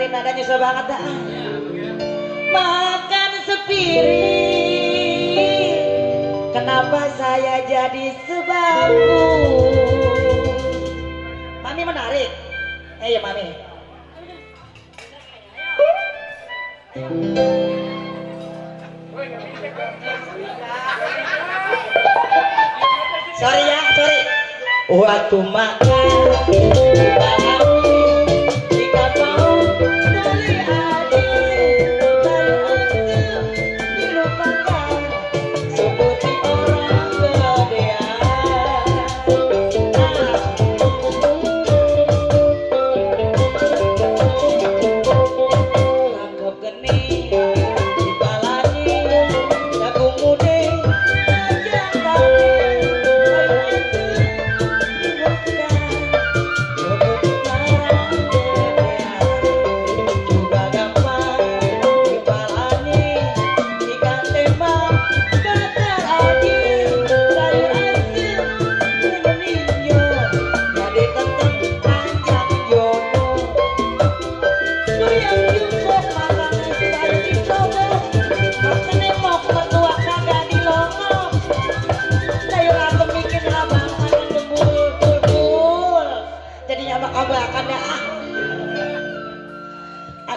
Nadanya susah banget dah. Makan sepiring, kenapa saya jadi sebangku? Mami menarik. Ya Mami. Sorry ya, sorry. Waktu makan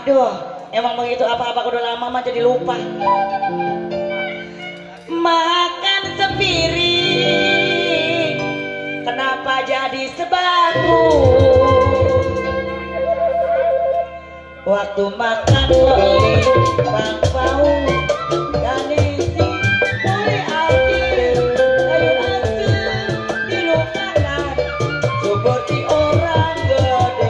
aduh, emang begitu apa-apa udah lama mah jadi lupa. Makan sepiring, kenapa jadi sebangku? Waktu makan beli bangpau dan isi boleh adil, kayu asem dilupakan seperti orang gedean.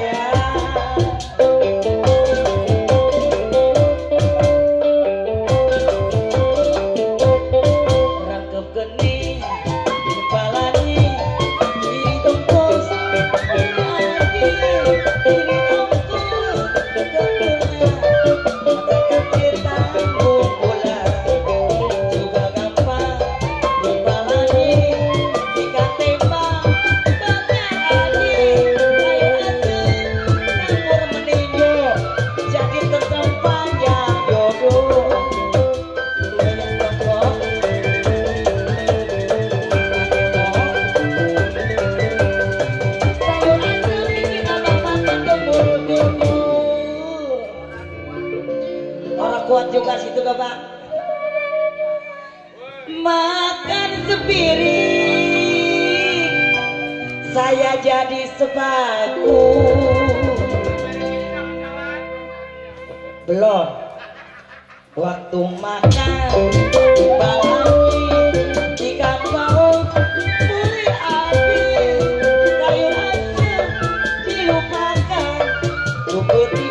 Kuat juga situ Bapak. Makan sepiring, saya jadi sebangku. Belum. Waktu makan dipalagi jika mau boleh adil, kayu asem dilupakan seperti